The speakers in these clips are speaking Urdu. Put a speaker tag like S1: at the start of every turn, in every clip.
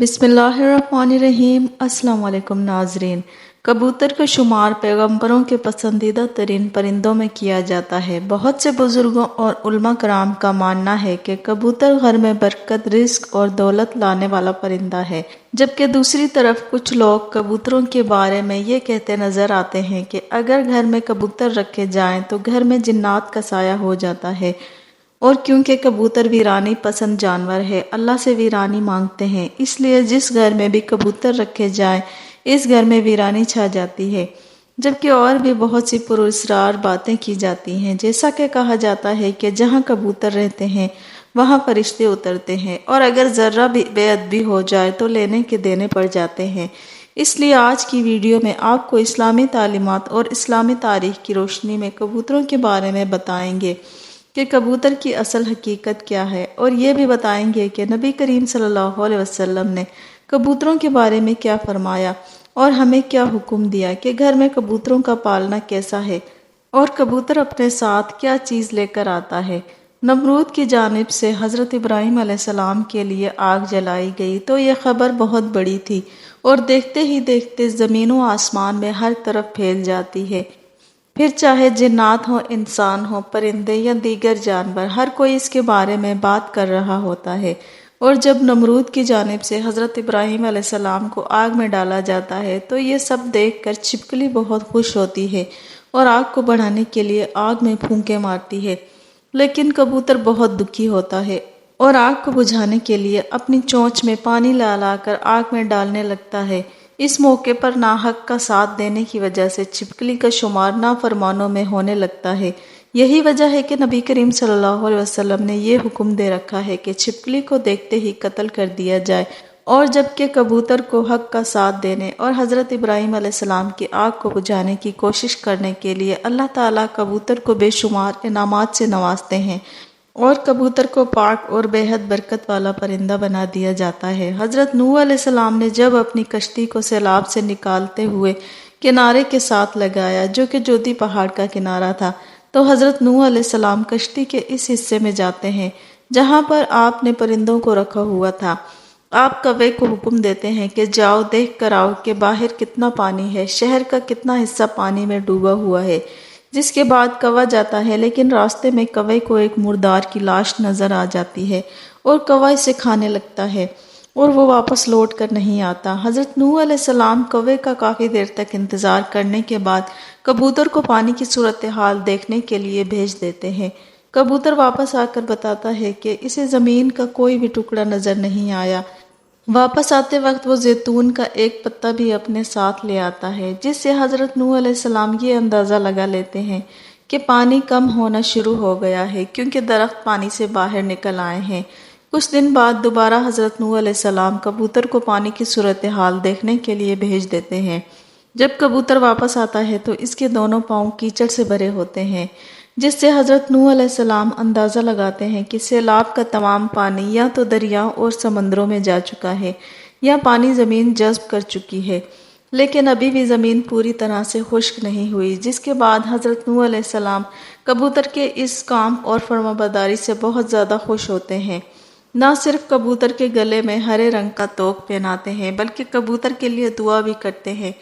S1: بسم اللہ الرحمن الرحیم۔ السلام علیکم ناظرین۔ کبوتر کا شمار پیغمبروں کے پسندیدہ ترین پرندوں میں کیا جاتا ہے۔ بہت سے بزرگوں اور علماء کرام کا ماننا ہے کہ کبوتر گھر میں برکت، رزق اور دولت لانے والا پرندہ ہے، جبکہ دوسری طرف کچھ لوگ کبوتروں کے بارے میں یہ کہتے نظر آتے ہیں کہ اگر گھر میں کبوتر رکھے جائیں تو گھر میں جنات کا سایہ ہو جاتا ہے، اور کیونکہ کبوتر ویرانی پسند جانور ہے، اللہ سے ویرانی مانگتے ہیں، اس لیے جس گھر میں بھی کبوتر رکھے جائیں اس گھر میں ویرانی چھا جاتی ہے۔ جبکہ اور بھی بہت سی پراسرار باتیں کی جاتی ہیں، جیسا کہ کہا جاتا ہے کہ جہاں کبوتر رہتے ہیں وہاں فرشتے اترتے ہیں، اور اگر ذرہ بھی بے ادبی ہو جائے تو لینے کے دینے پڑ جاتے ہیں۔ اس لیے آج کی ویڈیو میں آپ کو اسلامی تعلیمات اور اسلامی تاریخ کی روشنی میں کبوتروں کے بارے میں بتائیں گے کہ کبوتر کی اصل حقیقت کیا ہے، اور یہ بھی بتائیں گے کہ نبی کریم صلی اللہ علیہ وسلم نے کبوتروں کے بارے میں کیا فرمایا اور ہمیں کیا حکم دیا کہ گھر میں کبوتروں کا پالنا کیسا ہے، اور کبوتر اپنے ساتھ کیا چیز لے کر آتا ہے۔ نمرود کی جانب سے حضرت ابراہیم علیہ السلام کے لیے آگ جلائی گئی تو یہ خبر بہت بڑی تھی، اور دیکھتے ہی دیکھتے زمین و آسمان میں ہر طرف پھیل جاتی ہے۔ پھر چاہے جنات ہوں، انسان ہوں، پرندے یا دیگر جانور، ہر کوئی اس کے بارے میں بات کر رہا ہوتا ہے۔ اور جب نمرود کی جانب سے حضرت ابراہیم علیہ السلام کو آگ میں ڈالا جاتا ہے تو یہ سب دیکھ کر چھپکلی بہت خوش ہوتی ہے اور آگ کو بڑھانے کے لیے آگ میں پھونکے مارتی ہے، لیکن کبوتر بہت دکھی ہوتا ہے اور آگ کو بجھانے کے لیے اپنی چونچ میں پانی لا لا کر آگ میں ڈالنے لگتا ہے۔ اس موقع پر ناحق کا ساتھ دینے کی وجہ سے چھپکلی کا شمار نافرمانوں میں ہونے لگتا ہے۔ یہی وجہ ہے کہ نبی کریم صلی اللہ علیہ وسلم نے یہ حکم دے رکھا ہے کہ چھپکلی کو دیکھتے ہی قتل کر دیا جائے، اور جبکہ کبوتر کو حق کا ساتھ دینے اور حضرت ابراہیم علیہ السلام کی آگ کو بجھانے کی کوشش کرنے کے لیے اللہ تعالیٰ کبوتر کو بے شمار انعامات سے نوازتے ہیں، اور کبوتر کو پاک اور بے حد برکت والا پرندہ بنا دیا جاتا ہے۔ حضرت نوح علیہ السلام نے جب اپنی کشتی کو سیلاب سے نکالتے ہوئے کنارے کے ساتھ لگایا جو کہ جودی پہاڑ کا کنارہ تھا، تو حضرت نوح علیہ السلام کشتی کے اس حصے میں جاتے ہیں جہاں پر آپ نے پرندوں کو رکھا ہوا تھا۔ آپ کوے کو حکم دیتے ہیں کہ جاؤ دیکھ کر آؤ کہ باہر کتنا پانی ہے، شہر کا کتنا حصہ پانی میں ڈوبا ہوا ہے، جس کے بعد کوا جاتا ہے، لیکن راستے میں کوے کو ایک مردار کی لاش نظر آ جاتی ہے اور کوا اسے کھانے لگتا ہے اور وہ واپس لوٹ کر نہیں آتا۔ حضرت نوح علیہ السلام کوے کا کافی دیر تک انتظار کرنے کے بعد کبوتر کو پانی کی صورتحال دیکھنے کے لیے بھیج دیتے ہیں۔ کبوتر واپس آ کر بتاتا ہے کہ اسے زمین کا کوئی بھی ٹکڑا نظر نہیں آیا۔ واپس آتے وقت وہ زیتون کا ایک پتا بھی اپنے ساتھ لے آتا ہے، جس سے حضرت نوح علیہ السلام یہ اندازہ لگا لیتے ہیں کہ پانی کم ہونا شروع ہو گیا ہے، کیونکہ درخت پانی سے باہر نکل آئے ہیں۔ کچھ دن بعد دوبارہ حضرت نوح علیہ السلام کبوتر کو پانی کی صورتحال دیکھنے کے لیے بھیج دیتے ہیں۔ جب کبوتر واپس آتا ہے تو اس کے دونوں پاؤں کیچڑ سے بھرے ہوتے ہیں، جس سے حضرت نوح علیہ السلام اندازہ لگاتے ہیں کہ سیلاب کا تمام پانی یا تو دریاؤں اور سمندروں میں جا چکا ہے یا پانی زمین جذب کر چکی ہے، لیکن ابھی بھی زمین پوری طرح سے خشک نہیں ہوئی، جس کے بعد حضرت نوح علیہ السلام کبوتر کے اس کام اور فرمانبرداری سے بہت زیادہ خوش ہوتے ہیں۔ نہ صرف کبوتر کے گلے میں ہرے رنگ کا توق پہناتے ہیں بلکہ کبوتر کے لیے دعا بھی کرتے ہیں،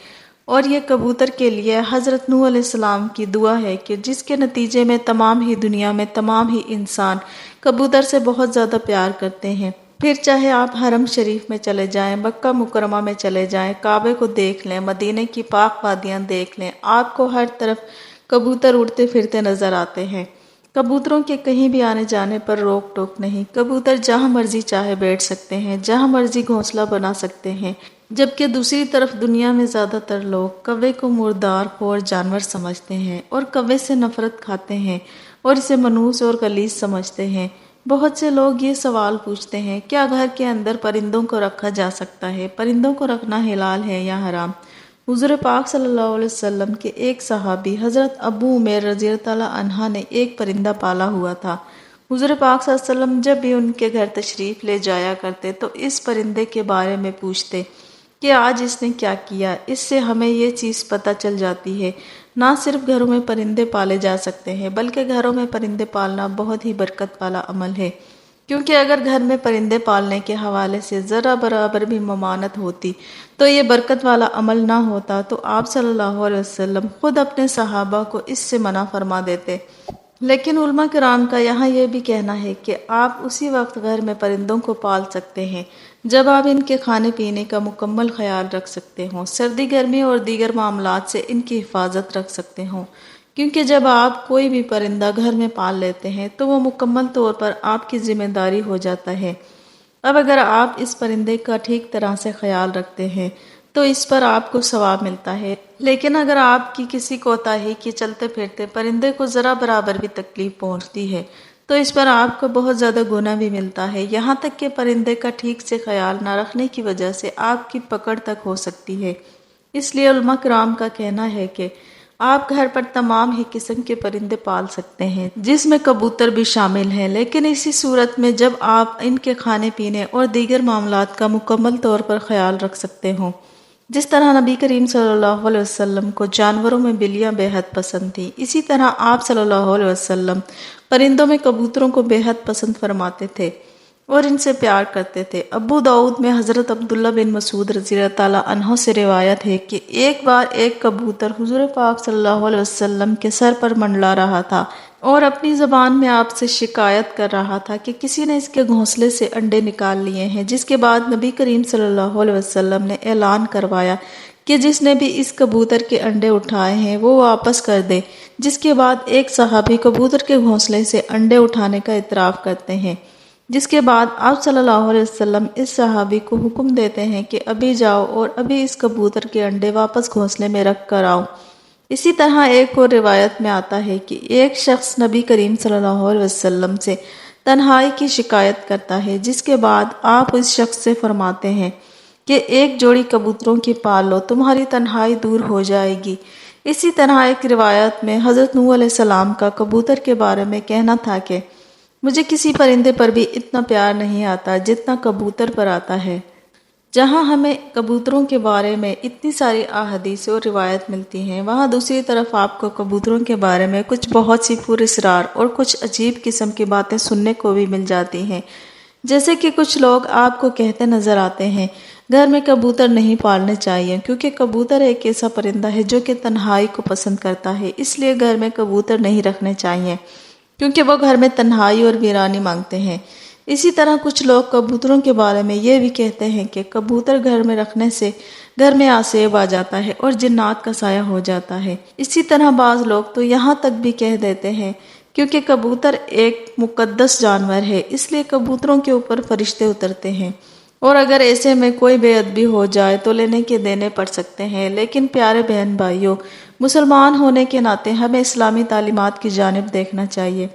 S1: اور یہ کبوتر کے لیے حضرت نوح علیہ السلام کی دعا ہے کہ جس کے نتیجے میں تمام ہی دنیا میں تمام ہی انسان کبوتر سے بہت زیادہ پیار کرتے ہیں۔ پھر چاہے آپ حرم شریف میں چلے جائیں، مکہ مکرمہ میں چلے جائیں، کعبے کو دیکھ لیں، مدینے کی پاک وادیاں دیکھ لیں، آپ کو ہر طرف کبوتر اڑتے پھرتے نظر آتے ہیں۔ کبوتروں کے کہیں بھی آنے جانے پر روک ٹوک نہیں، کبوتر جہاں مرضی چاہے بیٹھ سکتے ہیں، جہاں مرضی گھونسلہ بنا سکتے ہیں، جبکہ دوسری طرف دنیا میں زیادہ تر لوگ کوے کو مردار خور جانور سمجھتے ہیں اور کوے سے نفرت کھاتے ہیں اور اسے منحوس اور غلیظ سمجھتے ہیں۔ بہت سے لوگ یہ سوال پوچھتے ہیں، کیا گھر کے اندر پرندوں کو رکھا جا سکتا ہے؟ پرندوں کو رکھنا حلال ہے یا حرام؟ حضور پاک صلی اللہ علیہ وسلم کے ایک صحابی حضرت ابو عمیر رضی اللہ عنہ نے ایک پرندہ پالا ہوا تھا۔ حضور پاک صلی اللہ علیہ وسلم جب بھی ان کے گھر تشریف لے جایا کرتے تو اس پرندے کے بارے میں پوچھتے کہ آج اس نے کیا کیا۔ اس سے ہمیں یہ چیز پتہ چل جاتی ہے نہ صرف گھروں میں پرندے پالے جا سکتے ہیں بلکہ گھروں میں پرندے پالنا بہت ہی برکت والا عمل ہے۔ کیونکہ اگر گھر میں پرندے پالنے کے حوالے سے ذرا برابر بھی ممانت ہوتی تو یہ برکت والا عمل نہ ہوتا، تو آپ صلی اللہ علیہ وسلم خود اپنے صحابہ کو اس سے منع فرما دیتے۔ لیکن علماء کرام کا یہاں یہ بھی کہنا ہے کہ آپ اسی وقت گھر میں پرندوں کو پال سکتے ہیں جب آپ ان کے کھانے پینے کا مکمل خیال رکھ سکتے ہوں، سردی گرمی اور دیگر معاملات سے ان کی حفاظت رکھ سکتے ہوں، کیونکہ جب آپ کوئی بھی پرندہ گھر میں پال لیتے ہیں تو وہ مکمل طور پر آپ کی ذمہ داری ہو جاتا ہے۔ اب اگر آپ اس پرندے کا ٹھیک طرح سے خیال رکھتے ہیں تو اس پر آپ کو ثواب ملتا ہے، لیکن اگر آپ کی کسی کوتاہی کے چلتے پھرتے پرندے کو ذرا برابر بھی تکلیف پہنچتی ہے تو اس پر آپ کو بہت زیادہ گناہ بھی ملتا ہے، یہاں تک کہ پرندے کا ٹھیک سے خیال نہ رکھنے کی وجہ سے آپ کی پکڑ تک ہو سکتی ہے۔ اس لیے علماء کرام کا کہنا ہے کہ آپ گھر پر تمام ہی قسم کے پرندے پال سکتے ہیں، جس میں کبوتر بھی شامل ہیں، لیکن اسی صورت میں جب آپ ان کے کھانے پینے اور دیگر معاملات کا مکمل طور پر خیال رکھ سکتے ہوں۔ جس طرح نبی کریم صلی اللہ علیہ وسلم کو جانوروں میں بلیاں بے حد پسند تھیں، اسی طرح آپ صلی اللہ علیہ وسلم پرندوں میں کبوتروں کو بے حد پسند فرماتے تھے اور ان سے پیار کرتے تھے۔ ابو داؤد میں حضرت عبداللہ بن مسعود رضی اللہ تعالیٰ عنہ سے روایت ہے کہ ایک بار ایک کبوتر حضور پاک صلی اللہ علیہ وسلم کے سر پر منڈلا رہا تھا اور اپنی زبان میں آپ سے شکایت کر رہا تھا کہ کسی نے اس کے گھونسلے سے انڈے نکال لیے ہیں، جس کے بعد نبی کریم صلی اللہ علیہ وسلم نے اعلان کروایا کہ جس نے بھی اس کبوتر کے انڈے اٹھائے ہیں وہ واپس کر دے، جس کے بعد ایک صحابی کبوتر کے گھونسلے سے انڈے اٹھانے کا اعتراف کرتے ہیں، جس کے بعد آپ صلی اللہ علیہ وسلم اس صحابی کو حکم دیتے ہیں کہ ابھی جاؤ اور ابھی اس کبوتر کے انڈے واپس گھونسلے میں رکھ کر آؤ۔ اسی طرح ایک اور روایت میں آتا ہے کہ ایک شخص نبی کریم صلی اللہ علیہ وسلم سے تنہائی کی شکایت کرتا ہے، جس کے بعد آپ اس شخص سے فرماتے ہیں کہ ایک جوڑی کبوتروں کی پال لو، تمہاری تنہائی دور ہو جائے گی۔ اسی طرح ایک روایت میں حضرت نوح علیہ السلام کا کبوتر کے بارے میں کہنا تھا کہ مجھے کسی پرندے پر بھی اتنا پیار نہیں آتا جتنا کبوتر پر آتا ہے۔ جہاں ہمیں کبوتروں کے بارے میں اتنی ساری احادیث اور روایت ملتی ہیں، وہاں دوسری طرف آپ کو کبوتروں کے بارے میں کچھ بہت سی پراسرار اور کچھ عجیب قسم کی باتیں سننے کو بھی مل جاتی ہیں، جیسے کہ کچھ لوگ آپ کو کہتے نظر آتے ہیں گھر میں کبوتر نہیں پالنے چاہیے، کیونکہ کبوتر ایک ایسا پرندہ ہے جو کہ تنہائی کو پسند کرتا ہے، اس لیے گھر میں کبوتر نہیں رکھنے چاہیے کیونکہ وہ گھر میں تنہائی اور ویرانی مانگتے ہیں۔ اسی طرح کچھ لوگ کبوتروں کے بارے میں یہ بھی کہتے ہیں کہ کبوتر گھر میں رکھنے سے گھر میں آسیب آ جاتا ہے اور جنات کا سایہ ہو جاتا ہے۔ اسی طرح بعض لوگ تو یہاں تک بھی کہہ دیتے ہیں کیونکہ کبوتر ایک مقدس جانور ہے اس لیے کبوتروں کے اوپر فرشتے اترتے ہیں، اور اگر ایسے میں کوئی بے ادبی ہو جائے تو لینے کے دینے پڑ سکتے ہیں۔ لیکن پیارے بہن بھائیوں، مسلمان ہونے کے ناطے ہمیں اسلامی تعلیمات کی جانب دیکھنا چاہیے۔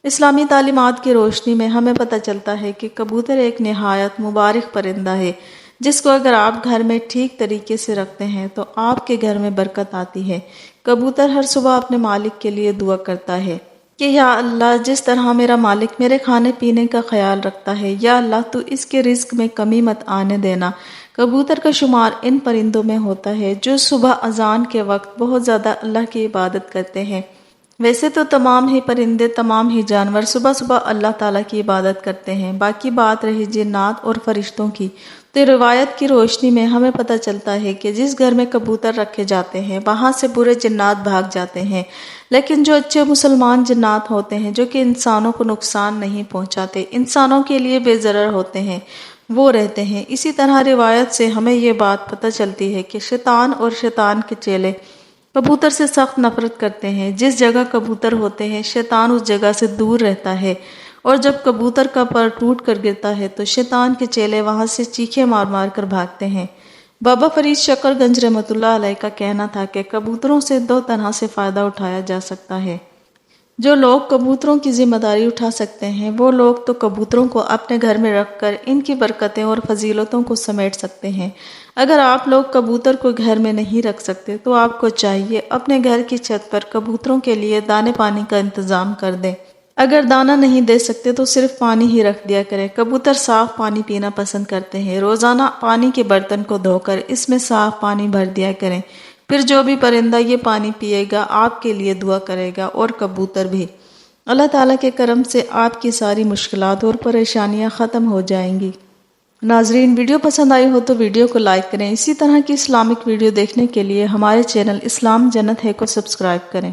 S1: اسلامی تعلیمات کی روشنی میں ہمیں پتہ چلتا ہے کہ کبوتر ایک نہایت مبارک پرندہ ہے، جس کو اگر آپ گھر میں ٹھیک طریقے سے رکھتے ہیں تو آپ کے گھر میں برکت آتی ہے۔ کبوتر ہر صبح اپنے مالک کے لیے دعا کرتا ہے کہ یا اللہ، جس طرح میرا مالک میرے کھانے پینے کا خیال رکھتا ہے، یا اللہ تو اس کے رزق میں کمی مت آنے دینا۔ کبوتر کا شمار ان پرندوں میں ہوتا ہے جو صبح اذان کے وقت بہت زیادہ اللہ کی عبادت کرتے ہیں۔ ویسے تو تمام ہی پرندے، تمام ہی جانور صبح صبح اللہ تعالیٰ کی عبادت کرتے ہیں، باقی بات رہی جنات اور فرشتوں کی، تو روایت کی روشنی میں ہمیں پتہ چلتا ہے کہ جس گھر میں کبوتر رکھے جاتے ہیں وہاں سے برے جنات بھاگ جاتے ہیں، لیکن جو اچھے مسلمان جنات ہوتے ہیں جو کہ انسانوں کو نقصان نہیں پہنچاتے، انسانوں کے لیے بے ضرر ہوتے ہیں، وہ رہتے ہیں۔ اسی طرح روایت سے ہمیں یہ بات پتہ چلتی ہے کہ شیطان اور شیطان کے چیلے کبوتر سے سخت نفرت کرتے ہیں۔ جس جگہ کبوتر ہوتے ہیں شیطان اس جگہ سے دور رہتا ہے، اور جب کبوتر کا پر ٹوٹ کر گرتا ہے تو شیطان کے چیلے وہاں سے چیخے مار مار کر بھاگتے ہیں۔ بابا فرید شکر گنج رحمۃ اللہ علیہ کا کہنا تھا کہ کبوتروں سے دو طرح سے فائدہ اٹھایا جا سکتا ہے۔ جو لوگ کبوتروں کی ذمہ داری اٹھا سکتے ہیں وہ لوگ تو کبوتروں کو اپنے گھر میں رکھ کر ان کی برکتیں اور فضیلتوں کو سمیٹ سکتے ہیں۔ اگر آپ لوگ کبوتر کو گھر میں نہیں رکھ سکتے تو آپ کو چاہیے اپنے گھر کی چھت پر کبوتروں کے لیے دانے پانی کا انتظام کر دیں۔ اگر دانہ نہیں دے سکتے تو صرف پانی ہی رکھ دیا کریں۔ کبوتر صاف پانی پینا پسند کرتے ہیں، روزانہ پانی کے برتن کو دھو کر اس میں صاف پانی بھر دیا کریں، پھر جو بھی پرندہ یہ پانی پیے گا آپ کے لیے دعا کرے گا، اور کبوتر بھی۔ اللہ تعالیٰ کے کرم سے آپ کی ساری مشکلات اور پریشانیاں ختم ہو جائیں گی۔ ناظرین، ویڈیو پسند آئی ہو تو ویڈیو کو لائک کریں۔ اسی طرح کی اسلامک ویڈیو دیکھنے کے لیے ہمارے چینل اسلام جنت ہے کو سبسکرائب کریں۔